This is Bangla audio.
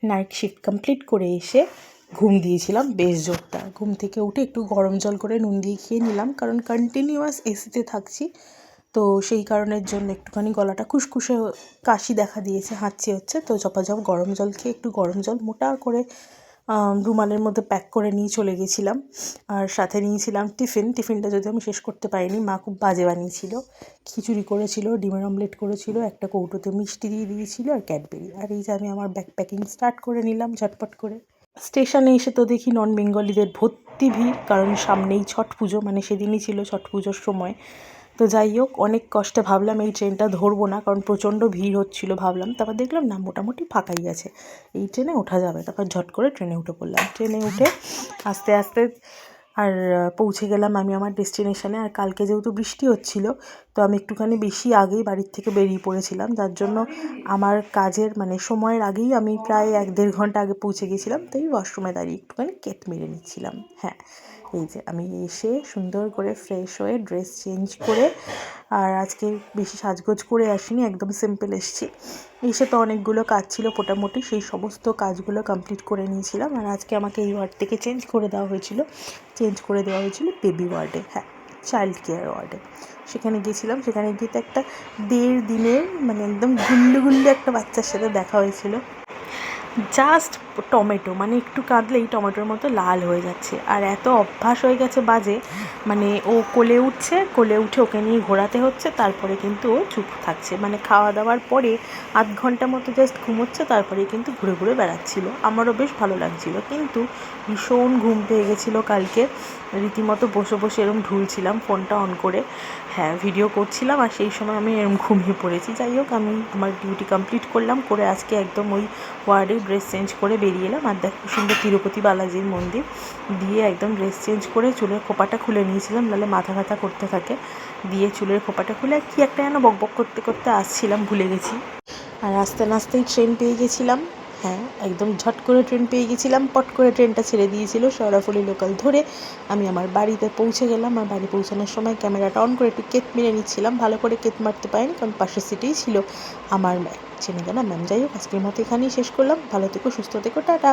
নাইট শিফট কমপ্লিট করে এসে ঘুম দিয়েছিলাম বেশ জোরটা। ঘুম থেকে উঠে একটু গরম জল করে নুন দিয়ে খেয়ে নিলাম, কারণ কন্টিনিউয়াস এসিতে থাকছি, তো সেই কারণের জন্য একটুখানি গলাটা খুসখুসে কাশি দেখা দিয়েছে, হাঁচি হচ্ছে। তো ঝপাঝপ গরম জল খেয়ে একটু গরম জল মোটা করে রুমালের মধ্যে প্যাক করে নিয়ে চলে গেছিলাম। আর সাথে নিয়েছিলাম টিফিনটা যদি আমি শেষ করতে পারিনি, মা খুব বাজে বানিয়েছিল। খিচুড়ি করেছিল, ডিমের অমলেট করেছিল, একটা কৌটোতে মিষ্টি দিয়ে দিয়েছিল আর ক্যাডবেরি। আর এই যে আমি আমার ব্যাগ প্যাকিং স্টার্ট করে নিলাম ঝটপট করে। স্টেশনে এসে তো দেখি নন বেঙ্গলিদের ভর্তি ভিড়, কারণ সামনেই ছট পুজো, মানে সেদিনই ছিল ছট পুজোর সময়। তো যাই হোক, অনেক কষ্টে ভাবলাম এই ট্রেনটা ধরবো না, কারণ প্রচণ্ড ভিড় হচ্ছিলো ভাবলাম। তারপর দেখলাম না, মোটামুটি ফাঁকাই আছে, এই ট্রেনে ওঠা যাবে। তারপর ঝট করে ট্রেনে উঠে পড়লাম। ট্রেনে উঠে আস্তে আস্তে আর পৌঁছে গেলাম আমি আমার ডেস্টিনেশনে। আর কালকে যেহেতু বৃষ্টি হচ্ছিলো, তো আমি একটুখানি বেশি আগেই বাড়ির থেকে বেরিয়ে পড়েছিলাম, যার জন্য আমার কাজের মানে সময়ের আগেই আমি প্রায় 1-1.5 ঘন্টা আগে পৌঁছে গেছিলাম। তাই ওয়াশরুমে দাঁড়িয়ে একটুখানি কেট মেরে নিচ্ছিলাম। হ্যাঁ, এই যে আমি এসে সুন্দর করে ফ্রেশ হয়ে ড্রেস চেঞ্জ করে, আর আজকে বেশি সাজগোজ করে আসিনি, একদম সিম্পল এসেছি। এসে তো অনেকগুলো কাজ ছিল মোটামুটি, সেই সমস্ত কাজগুলো কমপ্লিট করে নিয়েছিলাম। আর আজকে আমাকে এই ওয়ার্ড থেকে চেঞ্জ করে দেওয়া হয়েছিল বেবি ওয়ার্ডে, হ্যাঁ, চাইল্ড কেয়ার ওয়ার্ডে। সেখানে গিয়েছিলাম। সেখানে গিয়ে তো একটা 1.5 দিনের মানে একদম গুল্লু একটা বাচ্চার সাথে দেখা হয়েছিল। জাস্ট টমেটো, মানে একটু কাঁদলেই টমেটোর মতো লাল হয়ে যাচ্ছে। আর এত অভ্যাস হয়ে গেছে বাজে, মানে ও কোলে উঠে ওকে নিয়ে ঘোরাতে হচ্ছে, তারপরে কিন্তু ও চুপ থাকছে। মানে খাওয়া দাওয়ার পরে 1/2 ঘন্টা মতো জাস্ট ঘুমোচ্ছে, তারপরে কিন্তু ঘুরে ঘুরে বেড়াচ্ছিলো। আমারও বেশ ভালো লাগছিলো, কিন্তু ভীষণ ঘুম পেয়ে গেছিলো কালকে। রীতিমতো বসে বসে এরম ঢুলছিলাম ফোনটা অন করে, হ্যাঁ, ভিডিও করছিলাম, আর সেই সময় আমি এরম ঘুমিয়ে পড়েছি। যাই হোক, আমি আমার ডিউটি কমপ্লিট করলাম, করে আজকে একদম ওই ওয়ার্ডে ড্রেস চেঞ্জ করে বেরিয়ে এলাম। আর দেখো সুন্দর তিরুপতি বালাজির মন্দির দিয়ে একদম ড্রেস চেঞ্জ করে চুলের খোপাটা খুলে নিয়েছিলাম, নাহলে মাথা ব্যথা করতে থাকে। দিয়ে চুলের খোপাটা খুলে আর কি একটা যেন বকবক করতে করতে আসছিলাম, ভুলে গেছি। আর আস্তে নাস্তেই ট্রেন পেয়ে গেছিলাম। হ্যাঁ, একদম ঝট করে ট্রেন পেয়ে গেছিলাম। পট করে ট্রেনটা ছেড়ে দিয়েছিল শেওড়াফুলি লোকাল ধরে আমি আমার বাড়িতে পৌঁছে গেলাম। আর বাড়ি পৌঁছানোর সময় ক্যামেরাটা অন করে একটু কেত মেরে নিচ্ছিলাম। ভালো করে কেত মারতে পারিনি, কারণ পাশের সিটেই ছিল আমার চেনে জানা ম্যাম। যাই হোক, আজকের মতো এখানেই শেষ করলাম। ভালো থেকো, সুস্থ থেকো, টাটা।